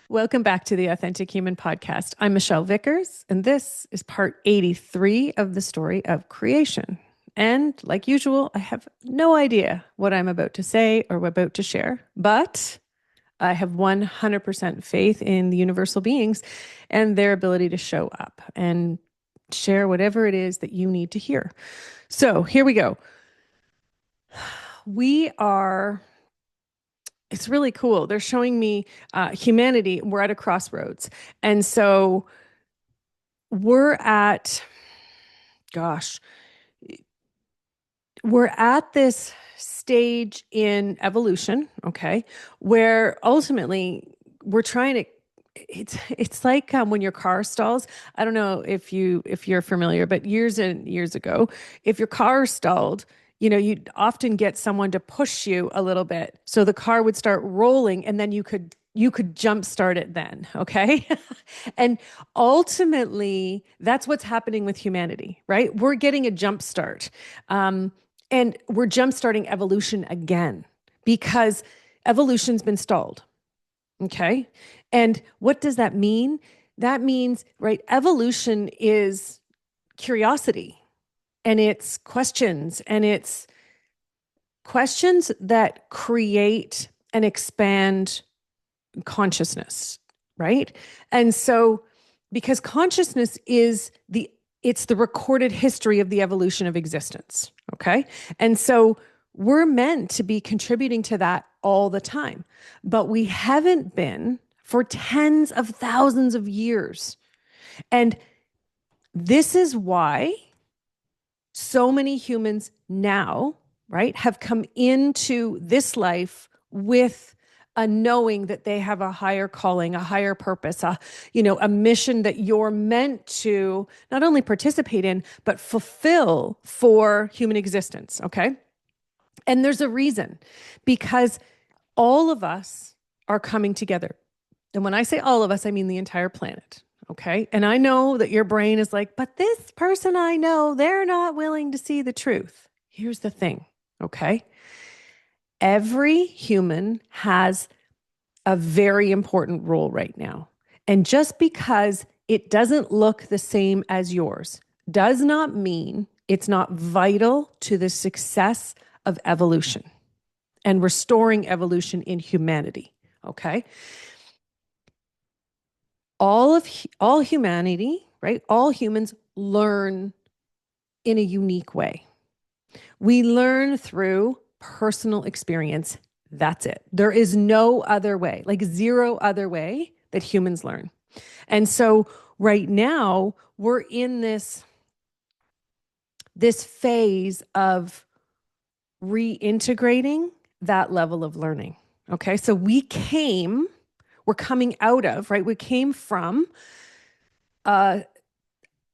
Welcome back to the Authentic Human Podcast. I'm Michelle Vickers, and this is part 83 of the story of creation. And like usual, I have no idea what I'm about to say or about to share, but I have 100% faith in the universal beings and their ability to show up and share whatever it is that you need to hear. So here we go. We are It's really cool. They're showing me humanity. We're at a crossroads. And so we're at, gosh, we're at this stage in evolution, okay, where ultimately we're trying to it's like when your car stalls. I don't know if you're familiar, but years and years ago, if your car stalled, you'd often get someone to push you a little bit so the car would start rolling, and then you could jump start it then, okay? And ultimately, that's what's happening with humanity, right? We're getting a jump start. And we're jump starting evolution again because evolution's been stalled. Okay. And what does that mean? That means, right, evolution is curiosity, and it's questions that create and expand consciousness, right? And so because consciousness is it's the recorded history of the evolution of existence, okay? And so we're meant to be contributing to that all the time, but we haven't been for tens of thousands of years. And this is why so many humans now, right, have come into this life with a knowing that they have a higher calling, a higher purpose, a mission that you're meant to not only participate in, but fulfill for human existence. Okay. And there's a reason, because all of us are coming together. And when I say all of us, I mean the entire planet. Okay. And I know that your brain is like, but this person I know, they're not willing to see the truth. Here's the thing. Okay. Every human has a very important role right now. And just because it doesn't look the same as yours does not mean it's not vital to the success of evolution and restoring evolution in humanity. Okay. All humanity, right? All humans learn in a unique way. We learn through personal experience. That's it. There is no other way, like zero other way that humans learn. And so right now we're in this phase of reintegrating that level of learning. Okay? So we're coming out of, right? We came from uh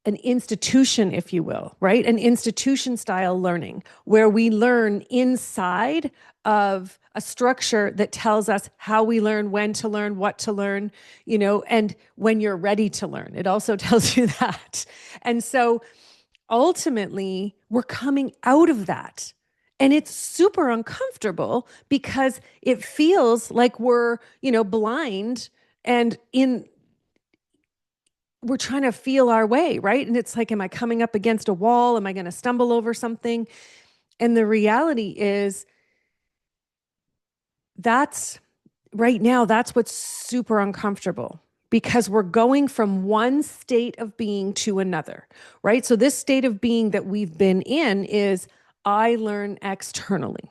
an institution, if you will, right? An institution style learning where we learn inside of a structure that tells us how we learn, when to learn, what to learn, and when you're ready to learn. It also tells you that. And so ultimately, we're coming out of that. And it's super uncomfortable because it feels like we're, blind and we're trying to feel our way, right? And it's like, am I coming up against a wall? Am I going to stumble over something? And the reality is that's right now, that's what's super uncomfortable because we're going from one state of being to another, right? So this state of being that we've been in is I learn externally.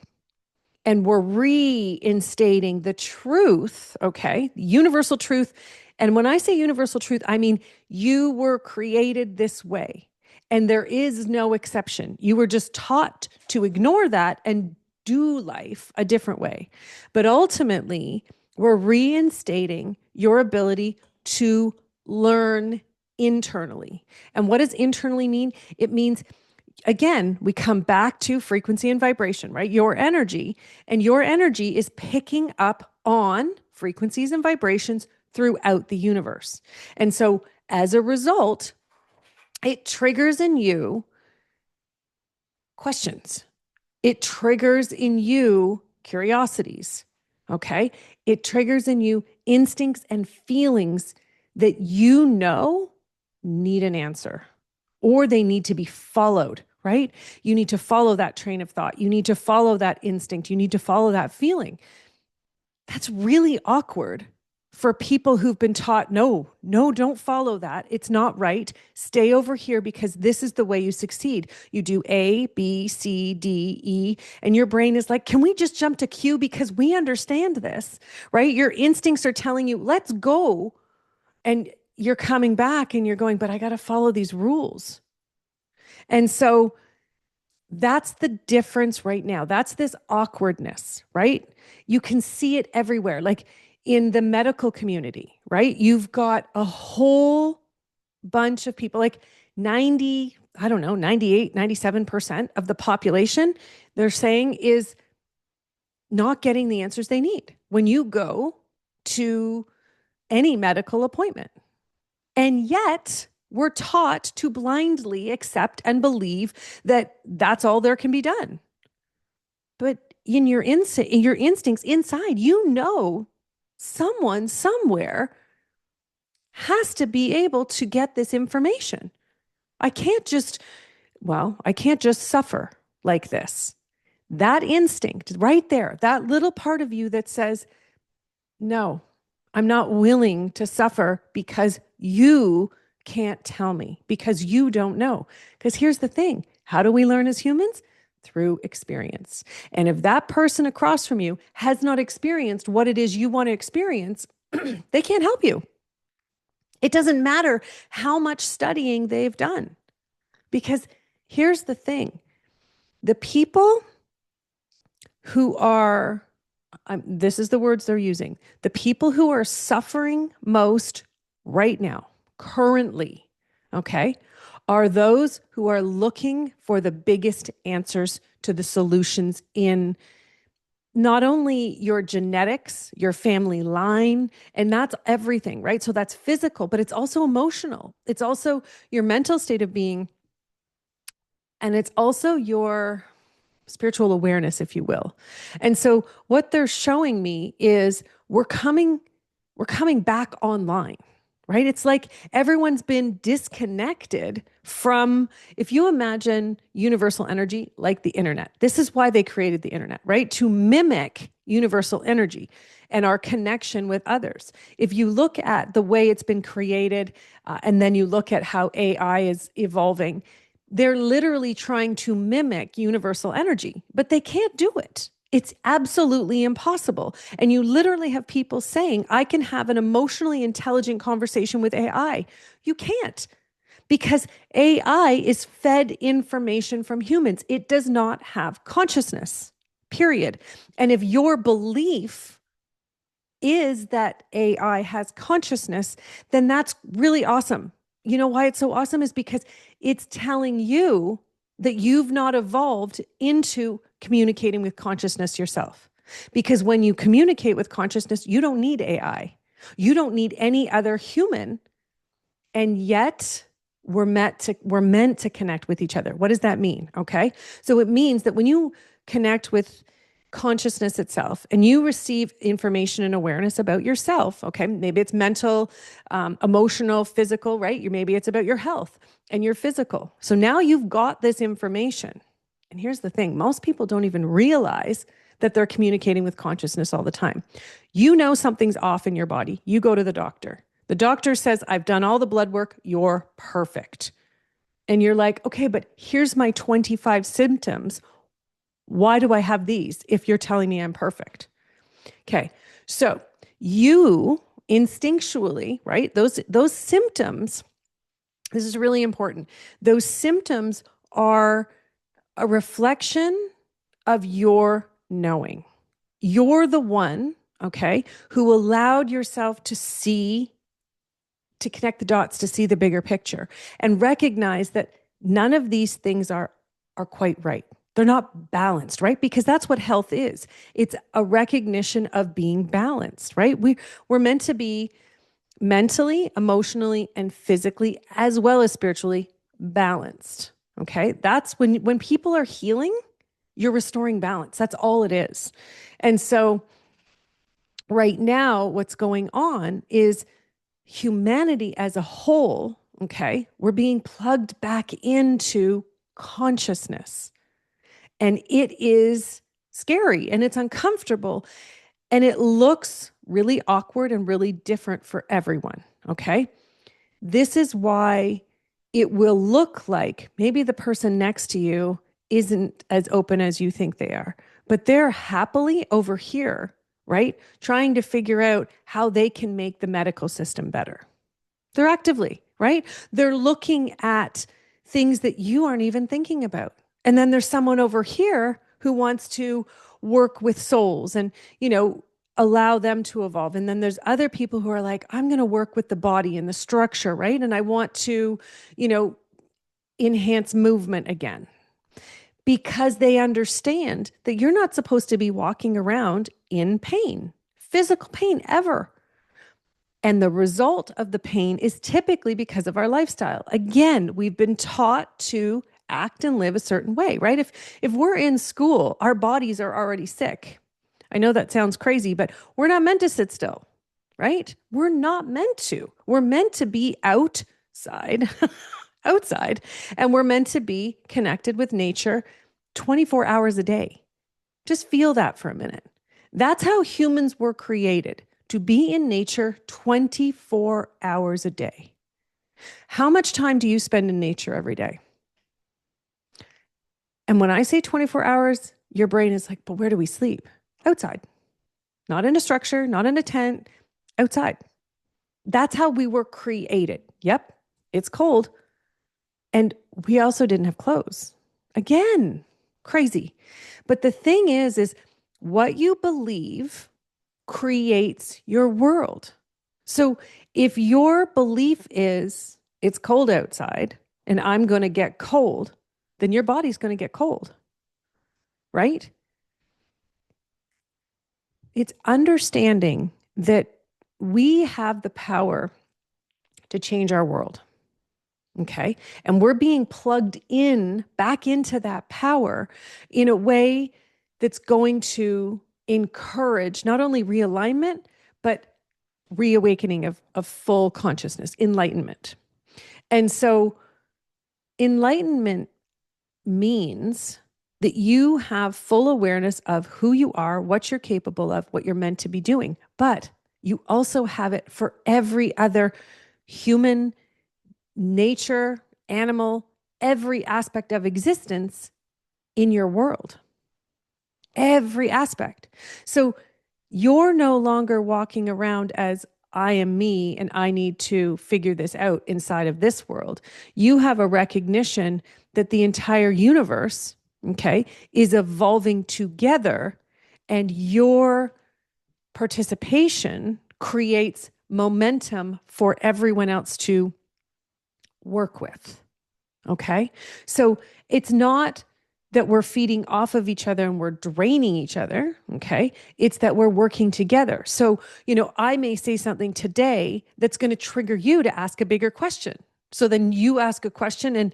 And we're reinstating the truth, okay? Universal truth. And when I say universal truth, I mean you were created this way, and there is no exception. You were just taught to ignore that and do life a different way. But ultimately, we're reinstating your ability to learn internally. And what does internally mean? It means, again, we come back to frequency and vibration, right? And your energy is picking up on frequencies and vibrations throughout the universe. And so as a result, it triggers in you questions. It triggers in you curiosities. Okay. It triggers in you instincts and feelings that you know need an answer or they need to be followed, right? You need to follow that train of thought. You need to follow that instinct. You need to follow that feeling. That's really awkward for people who've been taught, no, no, don't follow that. It's not right. Stay over here because this is the way you succeed. You do A, B, C, D, E, and your brain is like, can we just jump to Q because we understand this, right? Your instincts are telling you, let's go. And you're coming back and you're going, but I got to follow these rules. And so that's the difference right now. That's this awkwardness, right? You can see it everywhere. Like in the medical community, right? You've got a whole bunch of people, like 90, I don't know, 98, 97% of the population, they're saying is not getting the answers they need when you go to any medical appointment. And yet, we're taught to blindly accept and believe that that's all there can be done. But in your instincts inside, you know someone somewhere has to be able to get this information. I can't just suffer like this. That instinct right there, that little part of you that says, no, I'm not willing to suffer because you can't tell me, because you don't know. Because here's the thing. How do we learn as humans? Through experience. And if that person across from you has not experienced what it is you want to experience, they can't help you. It doesn't matter how much studying they've done. Because here's the thing. The people who are, this is the words they're using, the people who are suffering most right now, currently, okay, are those who are looking for the biggest answers to the solutions in not only your genetics, your family line, and that's everything, right? So that's physical, but it's also emotional. It's also your mental state of being, and it's also your spiritual awareness, if you will. And so what they're showing me is we're coming back online, right? It's like everyone's been disconnected from, if you imagine universal energy like the internet, this is why they created the internet, right? To mimic universal energy and our connection with others. If you look at the way it's been created, and then you look at how AI is evolving, they're literally trying to mimic universal energy, but they can't do it. It's absolutely impossible. And you literally have people saying, I can have an emotionally intelligent conversation with AI. You can't, because AI is fed information from humans. It does not have consciousness, period. And if your belief is that AI has consciousness, then that's really awesome. You know why it's so awesome is because it's telling you that you've not evolved into communicating with consciousness yourself. Because when you communicate with consciousness, you don't need AI. You don't need any other human. And yet we're meant to connect with each other. What does that mean? Okay. So it means that when you connect with consciousness itself and you receive information and awareness about yourself, okay, maybe it's mental, emotional, physical, right? Maybe it's about your health and your physical. So now you've got this information. And here's the thing. Most people don't even realize that they're communicating with consciousness all the time. You know something's off in your body. You go to the doctor. The doctor says, I've done all the blood work. You're perfect. And you're like, okay, but here's my 25 symptoms. Why do I have these if you're telling me I'm perfect? Okay. So you instinctually, right? Those symptoms, this is really important. Those symptoms are a reflection of your knowing. You're the one, okay, who allowed yourself to connect the dots, to see the bigger picture and recognize that none of these things are quite right. They're not balanced, right? Because that's what health is. It's a recognition of being balanced, right? We're meant to be mentally, emotionally, and physically, as well as spiritually balanced. Okay. That's when people are healing, you're restoring balance. That's all it is. And so right now, what's going on is humanity as a whole, okay, we're being plugged back into consciousness. And it is scary and it's uncomfortable and it looks really awkward and really different for everyone, okay? This is why it will look like maybe the person next to you isn't as open as you think they are, but they're happily over here, right? Trying to figure out how they can make the medical system better. They're actively, right? They're looking at things that you aren't even thinking about. And then there's someone over here who wants to work with souls and, allow them to evolve. And then there's other people who are like, I'm going to work with the body and the structure, right? And I want to, you know, enhance movement again because they understand that you're not supposed to be walking around in pain, physical pain ever. And the result of the pain is typically because of our lifestyle. Again, we've been taught to act and live a certain way, right? If we're in school, our bodies are already sick. I know that sounds crazy, but we're not meant to sit still, right? We're not meant to. We're meant to be outside, outside, and we're meant to be connected with nature 24 hours a day. Just feel that for a minute. That's how humans were created, to be in nature 24 hours a day. How much time do you spend in nature every day? And when I say 24 hours, your brain is like, but where do we sleep? Outside. Not in a structure, not in a tent, outside. That's how we were created. Yep, it's cold. And we also didn't have clothes. Again, crazy. But the thing is what you believe creates your world. So if your belief is it's cold outside and I'm going to get cold, then your body's going to get cold, right? It's understanding that we have the power to change our world. Okay. And we're being plugged in back into that power in a way that's going to encourage not only realignment, but reawakening of full consciousness, enlightenment. And so enlightenment means that you have full awareness of who you are, what you're capable of, what you're meant to be doing. But you also have it for every other human, nature, animal, every aspect of existence in your world. Every aspect. So you're no longer walking around as I am me and I need to figure this out inside of this world. You have a recognition that the entire universe, okay, is evolving together and your participation creates momentum for everyone else to work with. Okay. So it's not that we're feeding off of each other and we're draining each other. Okay. It's that we're working together. So, I may say something today that's going to trigger you to ask a bigger question. So then you ask a question and,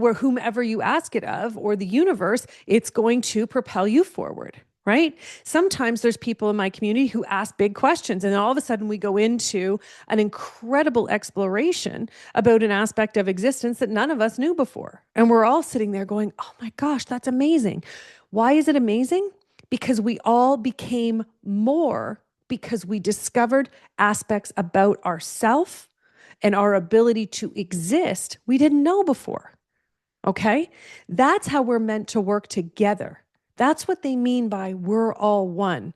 where whomever you ask it of or the universe, it's going to propel you forward. Right? Sometimes there's people in my community who ask big questions, and then all of a sudden we go into an incredible exploration about an aspect of existence that none of us knew before. And we're all sitting there going, oh my gosh, that's amazing. Why is it amazing? Because we all became more because we discovered aspects about ourself and our ability to exist we didn't know before. Okay? That's how we're meant to work together. That's what they mean by we're all one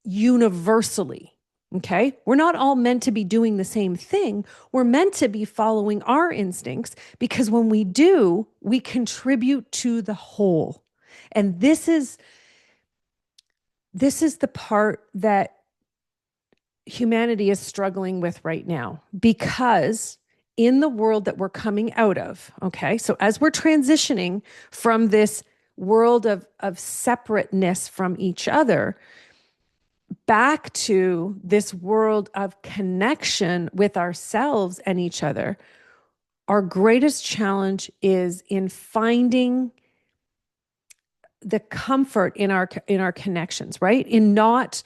universally. Okay. We're not all meant to be doing the same thing. We're meant to be following our instincts because when we do, we contribute to the whole. And this is the part that humanity is struggling with right now because in the world that we're coming out of, okay, so as we're transitioning from this world of separateness from each other back to this world of connection with ourselves and each other, our greatest challenge is in finding the comfort in our connections, right? In not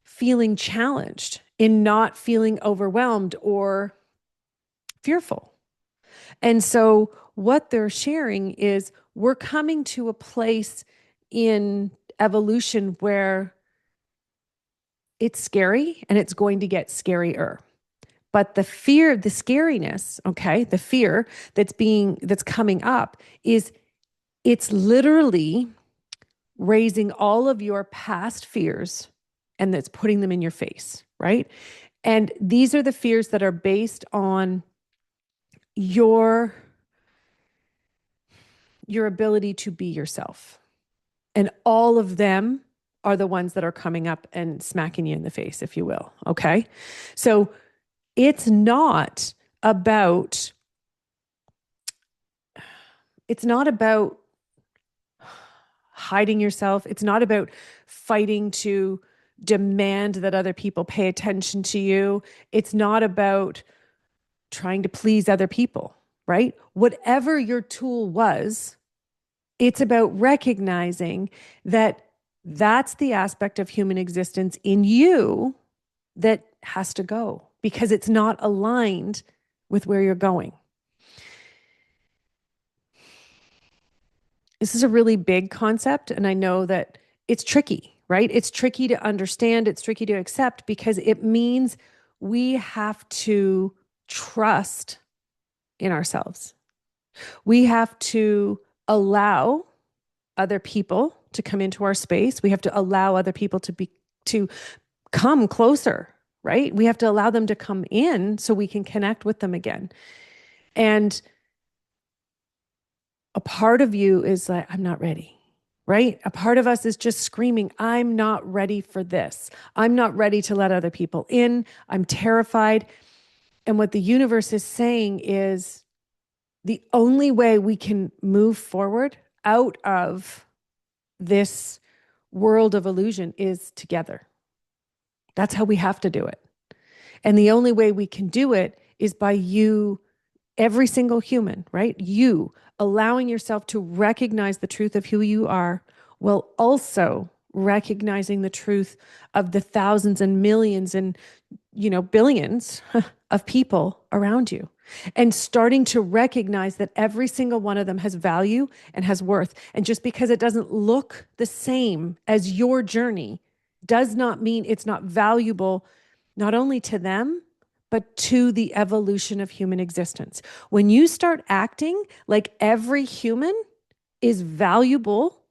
feeling challenged, in not feeling overwhelmed or fearful. And so what they're sharing is we're coming to a place in evolution where it's scary and it's going to get scarier. But the fear, the scariness, okay, the fear that's coming up is it's literally raising all of your past fears and that's putting them in your face, right? And these are the fears that are based on your ability to be yourself. And all of them are the ones that are coming up and smacking you in the face, if you will. Okay. So it's not about, hiding yourself. It's not about fighting to demand that other people pay attention to you. It's not about trying to please other people, right? Whatever your tool was, it's about recognizing that that's the aspect of human existence in you that has to go because it's not aligned with where you're going. This is a really big concept, and I know that it's tricky, right? It's tricky to understand, it's tricky to accept because it means we have to trust in ourselves. We have to allow other people to come into our space. We have to allow other people to come closer, right? We have to allow them to come in so we can connect with them again. And a part of you is like, I'm not ready, right? A part of us is just screaming, I'm not ready for this. I'm not ready to let other people in. I'm terrified. And what the universe is saying is the only way we can move forward out of this world of illusion is together. That's how we have to do it. And the only way we can do it is by you, every single human, right? You allowing yourself to recognize the truth of who you are while also recognizing the truth of the thousands and millions and, billions of people around you. And starting to recognize that every single one of them has value and has worth. And just because it doesn't look the same as your journey does not mean it's not valuable, not only to them, but to the evolution of human existence. When you start acting like every human is valuable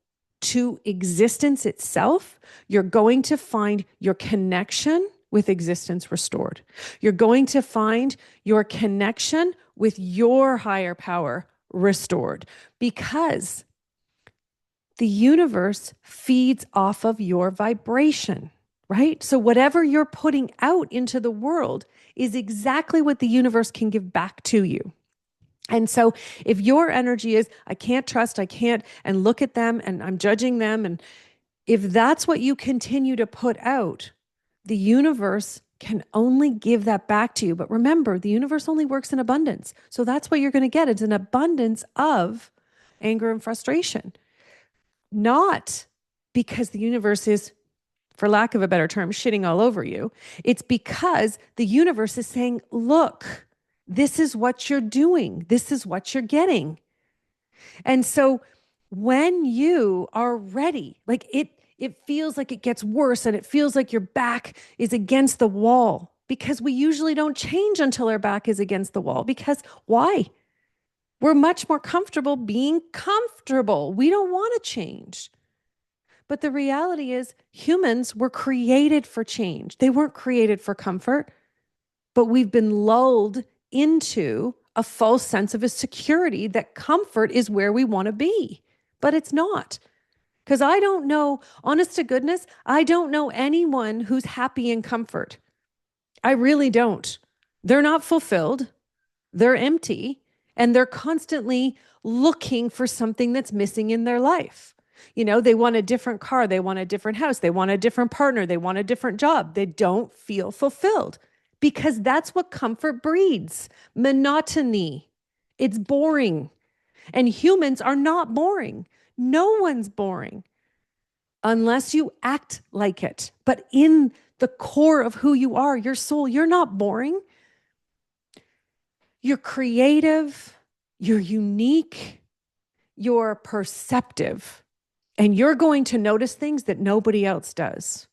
to existence itself, you're going to find your connection with existence restored. You're going to find your connection with your higher power restored because the universe feeds off of your vibration, right? So whatever you're putting out into the world is exactly what the universe can give back to you. And so if your energy is, I can't trust, I can't, and look at them and I'm judging them, and if that's what you continue to put out, the universe can only give that back to you. But remember, the universe only works in abundance. So that's what you're going to get. It's an abundance of anger and frustration, not because the universe is, for lack of a better term, shitting all over you. It's because the universe is saying, look, this is what you're doing. This is what you're getting. And so when you are ready, like it feels like it gets worse and it feels like your back is against the wall, because we usually don't change until our back is against the wall. Because why? We're much more comfortable being comfortable. We don't want to change. But the reality is humans were created for change. They weren't created for comfort, but we've been lulled into a false sense of a security that comfort is where we want to be, but it's not. Because I don't know, honest to goodness, I don't know anyone who's happy in comfort. I really don't. They're not fulfilled. They're empty, and they're constantly looking for something that's missing in their life. They want a different car. They want a different house. They want a different partner. They want a different job. They don't feel fulfilled because that's what comfort breeds. Monotony. It's boring. And humans are not boring. No one's boring unless you act like it. But in the core of who you are, your soul. You're not boring. You're creative, you're unique, you're perceptive, and you're going to notice things that nobody else does.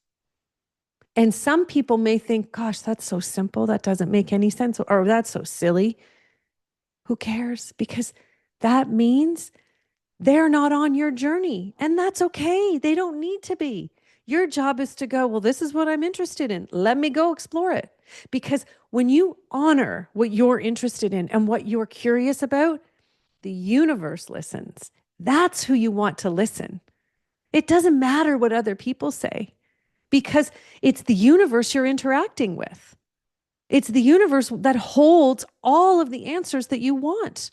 And some people may think, gosh, that's so simple. That doesn't make any sense. Or that's so silly. Who cares? Because that means they're not on your journey. And that's okay. They don't need to be. Your job is to go, well, this is what I'm interested in. Let me go explore it. Because when you honor what you're interested in and what you're curious about, the universe listens. That's who you want to listen. It doesn't matter what other people say because it's the universe you're interacting with. It's the universe that holds all of the answers that you want.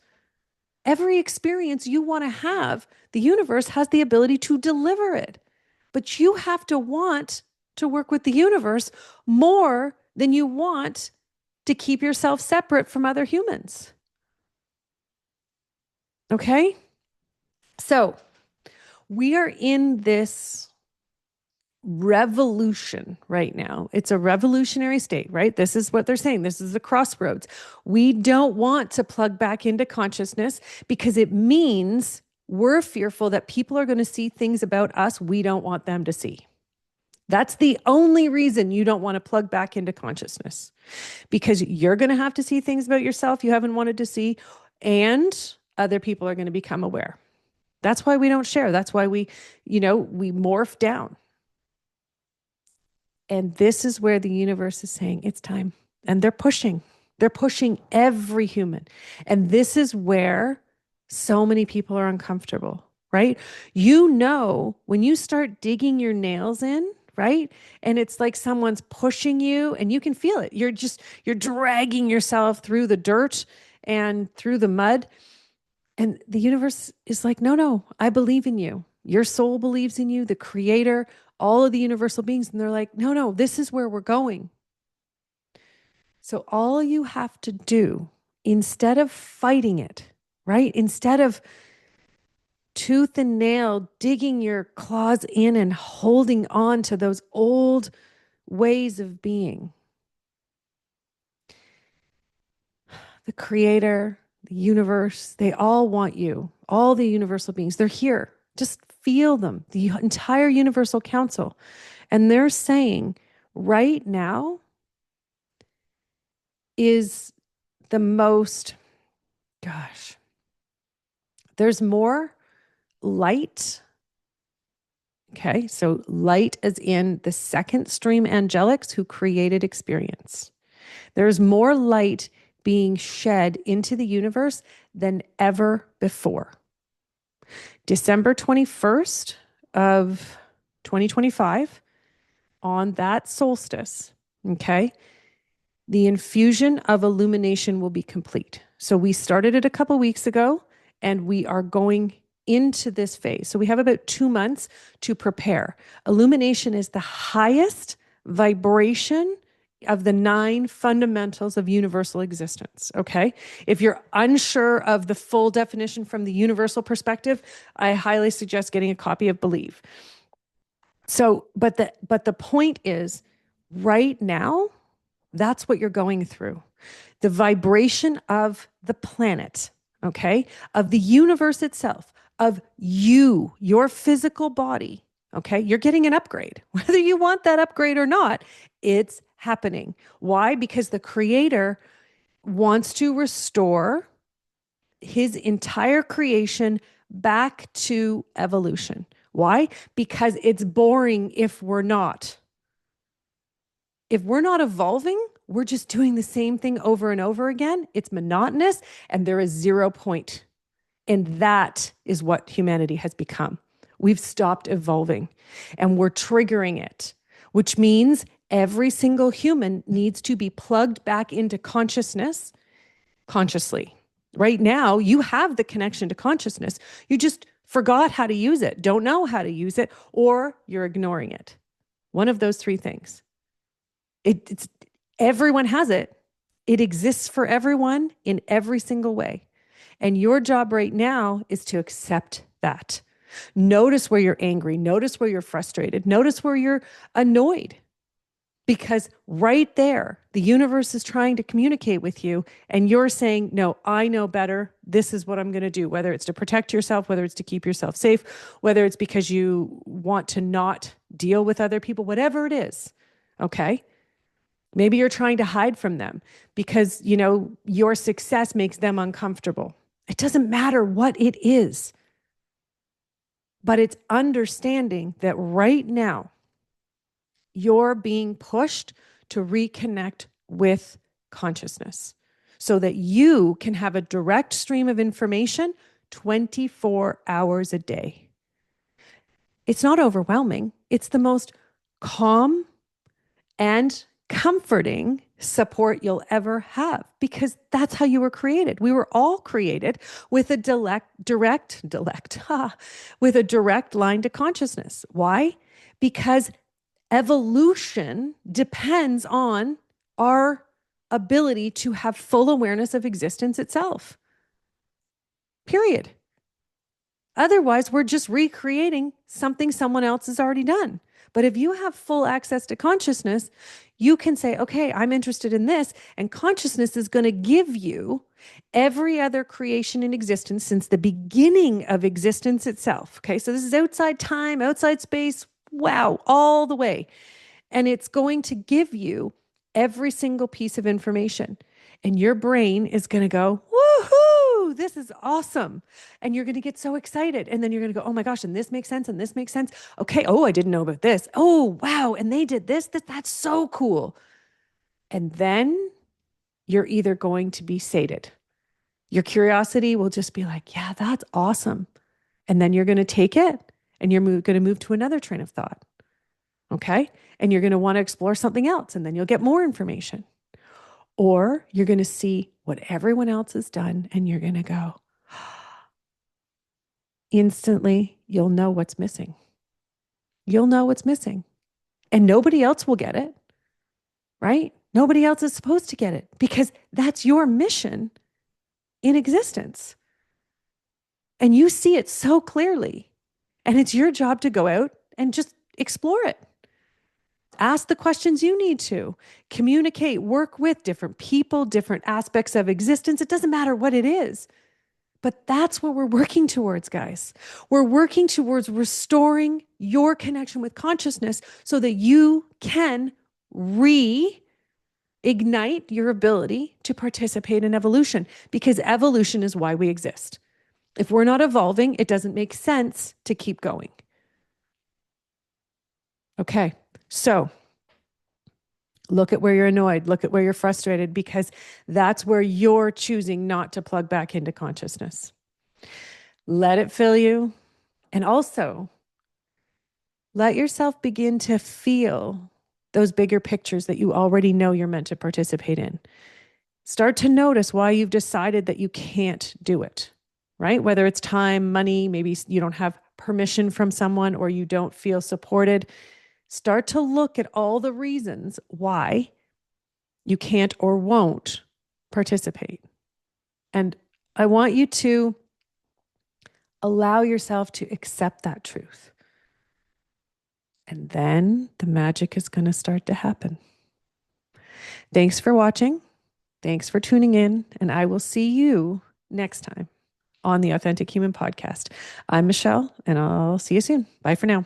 Every experience you want to have, the universe has the ability to deliver it. But you have to want to work with the universe more than you want to keep yourself separate from other humans. Okay? So we are in this revolution right now. It's a revolutionary state, right? This is what they're saying. This is the crossroads. We don't want to plug back into consciousness because it means we're fearful that people are going to see things about us we don't want them to see. That's the only reason you don't want to plug back into consciousness, because you're going to have to see things about yourself you haven't wanted to see, and other people are going to become aware. That's why we don't share. That's why we morph down. And this is where the universe is saying it's time. And they're pushing every human. And this is where so many people are uncomfortable, right? When you start digging your nails in, right? And it's like someone's pushing you and you can feel it. You're dragging yourself through the dirt and through the mud. And the universe is like, no, I believe in you. Your soul believes in you, the creator, all of the universal beings. And they're like, no, this is where we're going. So all you have to do, instead of fighting it, right? Instead of tooth and nail, digging your claws in and holding on to those old ways of being, the creator, the universe, they all want you. All the universal beings, they're here. Just feel them, the entire universal council. And they're saying right now is the most, there's more light. Okay, so light as in the second stream angelics who created experience. There's more light being shed into the universe than ever before. December 21st of 2025, on that solstice, okay, the infusion of illumination will be complete. So we started it a couple weeks ago, and we are going into this phase. So we have about 2 months to prepare. Illumination is the highest vibration of the 9 fundamentals of universal existence, okay? If you're unsure of the full definition from the universal perspective, I highly suggest getting a copy of Believe. So, but the point is, right now, that's what you're going through. The vibration of the planet, okay? Of the universe itself, of you, your physical body, okay? You're getting an upgrade. Whether you want that upgrade or not, it's happening. Why? Because the creator wants to restore his entire creation back to evolution. Why? Because it's boring if we're not. If we're not evolving, we're just doing the same thing over and over again. It's monotonous and there is 0 point. And that is what humanity has become. We've stopped evolving and we're triggering it, which means every single human needs to be plugged back into consciousness consciously. Right now, you have the connection to consciousness. You just forgot how to use it, don't know how to use it, or you're ignoring it. One of those 3 things. It's everyone has it. It exists for everyone in every single way. And your job right now is to accept that. Notice where you're angry. Notice where you're frustrated. Notice where you're annoyed. Because right there, the universe is trying to communicate with you, and you're saying, no, I know better. This is what I'm going to do, whether it's to protect yourself, whether it's to keep yourself safe, whether it's because you want to not deal with other people, whatever it is. Okay. Maybe you're trying to hide from them because, your success makes them uncomfortable. It doesn't matter what it is, but it's understanding that right now, you're being pushed to reconnect with consciousness so that you can have a direct stream of information 24 hours a day. It's not overwhelming. It's the most calm and comforting support you'll ever have because that's how you were created. We were all created with a with a direct line to consciousness. Why? Because evolution depends on our ability to have full awareness of existence itself. Period. Otherwise, we're just recreating something someone else has already done. But if you have full access to consciousness, you can say, okay, I'm interested in this. And consciousness is going to give you every other creation in existence since the beginning of existence itself. Okay, so this is outside time, outside space, wow, all the way. And it's going to give you every single piece of information. And your brain is going to go, woohoo, this is awesome. And you're going to get so excited. And then you're going to go, oh my gosh, and this makes sense. And this makes sense. Okay. Oh, I didn't know about this. Oh, wow. And they did this. That's so cool. And then you're either going to be sated. Your curiosity will just be like, yeah, that's awesome. And then you're going to take it and you're going to move to another train of thought. Okay. And you're going to want to explore something else, and then you'll get more information. Or you're going to see what everyone else has done, and you're going to go, instantly, you'll know what's missing. You'll know what's missing. And nobody else will get it, right? Nobody else is supposed to get it because that's your mission in existence. And you see it so clearly. And it's your job to go out and just explore it. Ask the questions you need to. Communicate, work with different people, different aspects of existence. It doesn't matter what it is. But that's what we're working towards, guys. We're working towards restoring your connection with consciousness so that you can reignite your ability to participate in evolution, because evolution is why we exist. If we're not evolving, it doesn't make sense to keep going. Okay, so look at where you're annoyed, look at where you're frustrated, because that's where you're choosing not to plug back into consciousness. Let it fill you. And also, let yourself begin to feel those bigger pictures that you already know you're meant to participate in. Start to notice why you've decided that you can't do it, right? Whether it's time, money, maybe you don't have permission from someone or you don't feel supported. Start to look at all the reasons why you can't or won't participate. And I want you to allow yourself to accept that truth. And then the magic is going to start to happen. Thanks for watching. Thanks for tuning in. And I will see you next time on the Authentic Human Podcast. I'm Michelle, and I'll see you soon. Bye for now.